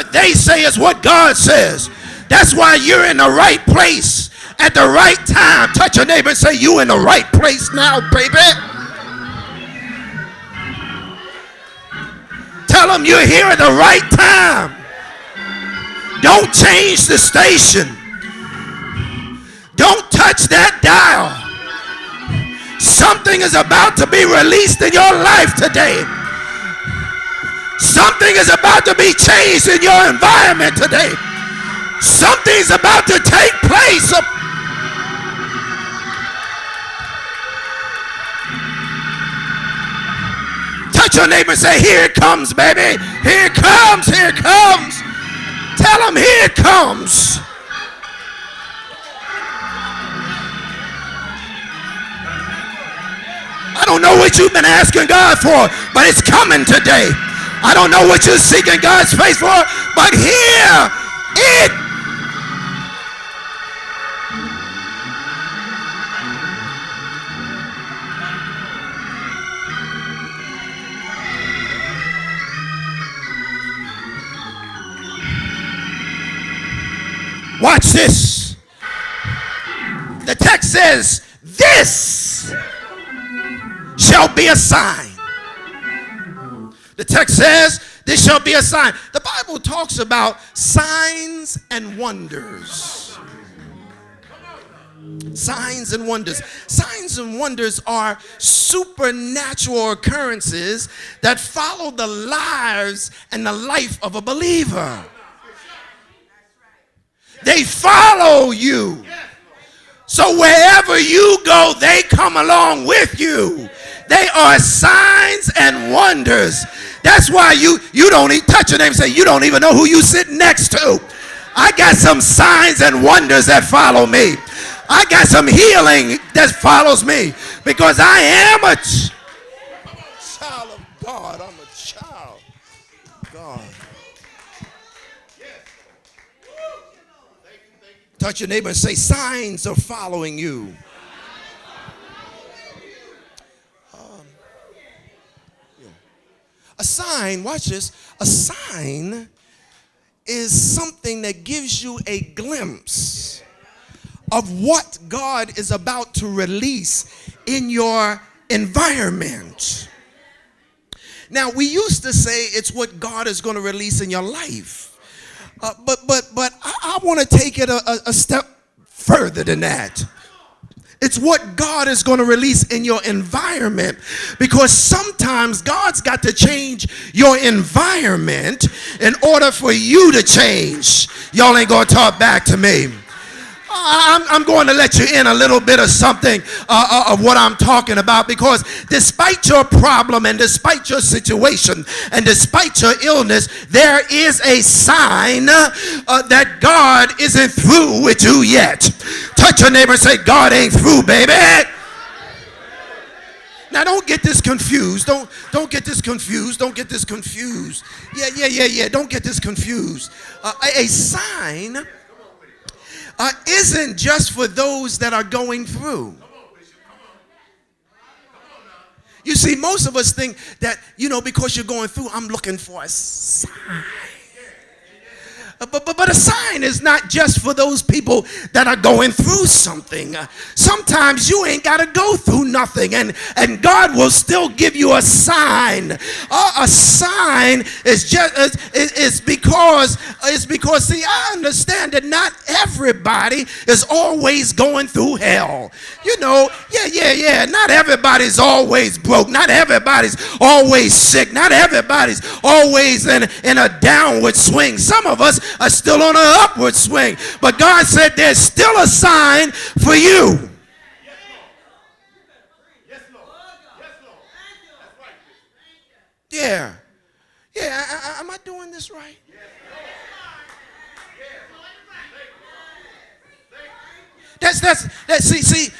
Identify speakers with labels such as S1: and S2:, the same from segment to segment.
S1: what they say is what God says. That's why you're in the right place at the right time. Touch your neighbor and say, you in the right place now, baby. Tell them you're here at the right time. Don't change the station. Don't touch that dial. Something is about to be released in your life today. Something is about to be changed in your environment today. Something's about to take place. Touch your neighbor and say, here it comes, baby. Here it comes. Here it comes. Tell them, here it comes. I don't know what you've been asking God for, but it's coming today. I don't know what you're seeking God's face for, but here it. Watch this. The text says, this shall be a sign. The text says, this shall be a sign. The Bible talks about signs and wonders. Signs and wonders. Signs and wonders are supernatural occurrences that follow the lives and the life of a believer. They follow you. So wherever you go, they come along with you. They are signs and wonders. That's why you don't even touch your name and say, you don't even know who you sit next to. I got some signs and wonders that follow me. I got some healing that follows me because I am a child of God. I'm a child of God. Touch your neighbor and say, signs are following you. A sign, watch this, a sign is something that gives you a glimpse of what God is about to release in your environment. Now, we used to say it's what God is going to release in your life. But I want to take it a step further than that. It's what God is going to release in your environment, because sometimes God's got to change your environment in order for you to change. Y'all ain't going to talk back to me. I'm going to let you in a little bit of something of what I'm talking about, because despite your problem and despite your situation and despite your illness, there is a sign that God isn't through with you yet. Touch your neighbor and say, God ain't through, baby. Now don't get this confused. Don't get this confused. Don't get this confused. Yeah. Don't get this confused. A sign isn't just for those that are going through. You see, most of us think that, because you're going through, I'm looking for a sign. But a sign is not just for those people that are going through something. Sometimes you ain't got to go through nothing, and God will still give you a sign. A sign is because see, I understand that not everybody is always going through hell. Not everybody's always broke. Not everybody's always sick. Not everybody's always in a downward swing. Some of us are still on an upward swing. But God said there's still a sign for you.
S2: Yes, Lord.
S1: Yeah. Am I doing this right?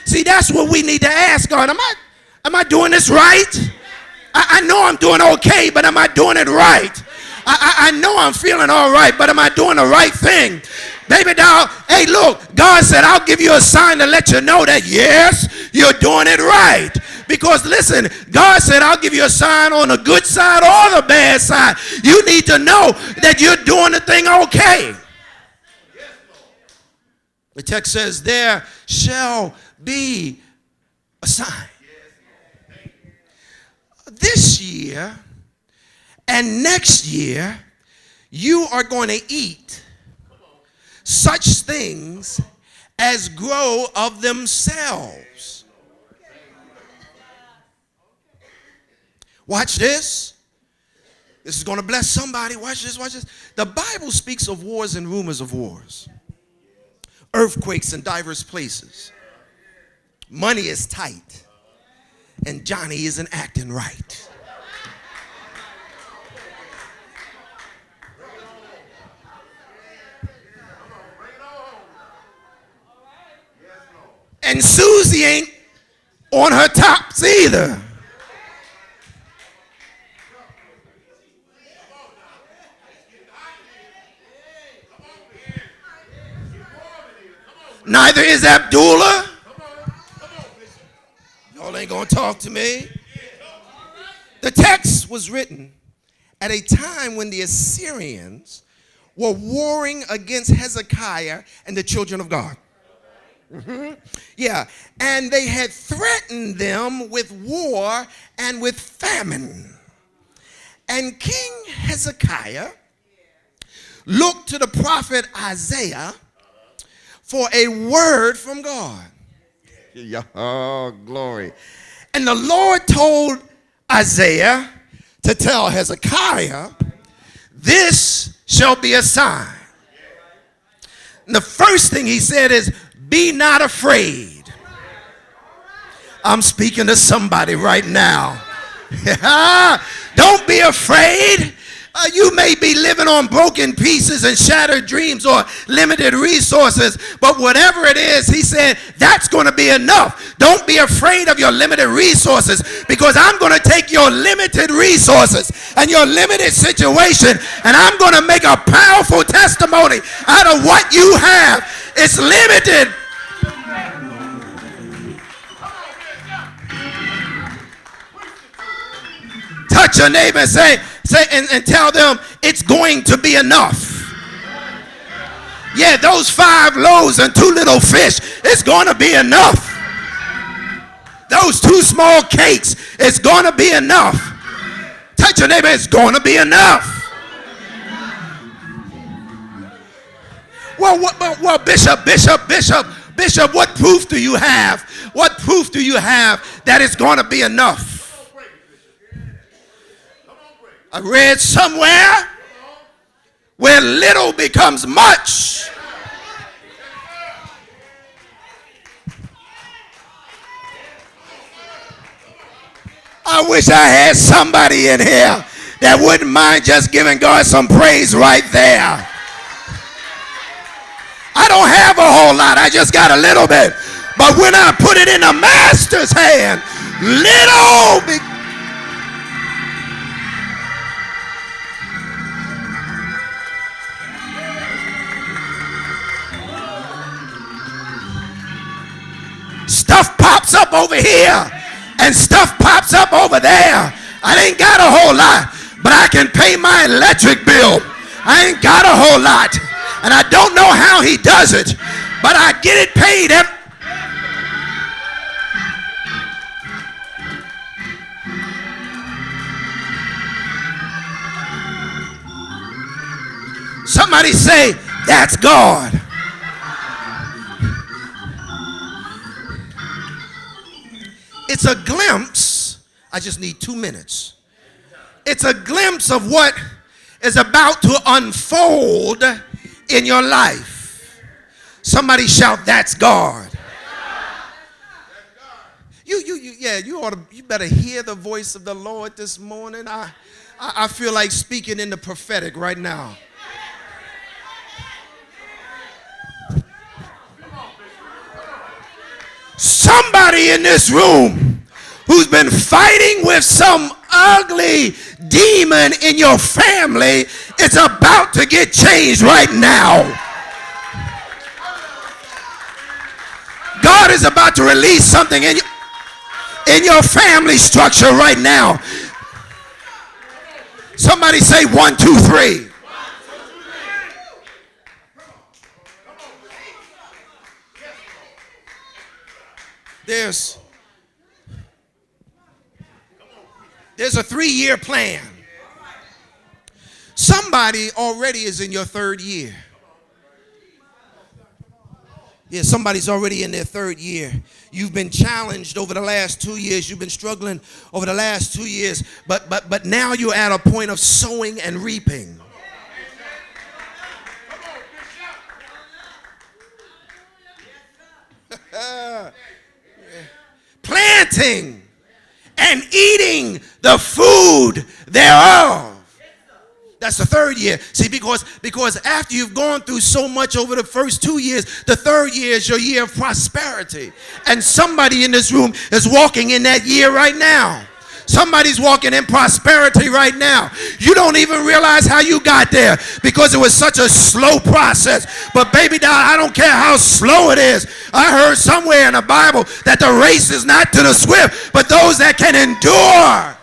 S1: See, that's what we need to ask God. Am I doing this right? I know I'm doing okay, but am I doing it right? I know I'm feeling all right, but am I doing the right thing? Baby doll, hey, look, God said, I'll give you a sign to let you know that, yes, you're doing it right. Because listen, God said, I'll give you a sign on the good side or the bad side. You need to know that you're doing the thing okay. The text says, there shall be a sign. This year and next year, you are going to eat such things as grow of themselves. Watch this. This is going to bless somebody. Watch this, watch this. The Bible speaks of wars and rumors of wars. Earthquakes in diverse places. Money is tight. And Johnny isn't acting right. And Susie ain't on her tops either. Neither is Abdullah. Y'all ain't gonna talk to me. The text was written at a time when the Assyrians were warring against Hezekiah and the children of God. Yeah, and they had threatened them with war and with famine. And King Hezekiah looked to the prophet Isaiah for a word from God. Oh, glory. And the Lord told Isaiah to tell Hezekiah, this shall be a sign. And the first thing he said is, be not afraid. I'm speaking to somebody right now. Don't be afraid. You may be living on broken pieces and shattered dreams or limited resources, but whatever it is, he said, that's going to be enough. Don't be afraid of your limited resources, because I'm going to take your limited resources and your limited situation, and I'm going to make a powerful testimony out of what you have. It's limited. Touch your neighbor and say and tell them it's going to be enough. Yeah, those 5 loaves and 2 little fish, it's going to be enough. Those 2 small cakes, it's going to be enough. Touch your neighbor, it's going to be enough. Well, Bishop, what proof do you have? What proof do you have that it's going to be enough? I read somewhere where little becomes much. I wish I had somebody in here that wouldn't mind just giving God some praise right there. I don't have a whole lot. I just got a little bit. But when I put it in the master's hand, little becomes. Stuff pops up over here and stuff pops up over there. I ain't got a whole lot, but I can pay my electric bill. I ain't got a whole lot, and I don't know how he does it, but I get it paid. Somebody say, that's God. It's a glimpse. I just need 2 minutes. It's a glimpse of what is about to unfold in your life. Somebody shout, that's God. You better hear the voice of the Lord this morning. I feel like speaking in the prophetic right now. Somebody in this room who's been fighting with some ugly demon in your family, it's about to get changed right now. God is about to release something in you. in your family structure right now. Somebody say 1, 2, 3. There's a 3-year plan. Somebody already is in your 3rd year. Yeah, somebody's already in their 3rd year. You've been challenged over the last 2 years. You've been struggling over the last 2 years. But now you're at a point of sowing and reaping. Planting and eating the food thereof. That's the 3rd year. See, because after you've gone through so much over the first 2 years, the 3rd year is your year of prosperity. And somebody in this room is walking in that year right now. Somebody's walking in prosperity right now. You don't even realize how you got there because it was such a slow process. But baby doll, I don't care how slow it is. I heard somewhere in the Bible that the race is not to the swift, but those that can endure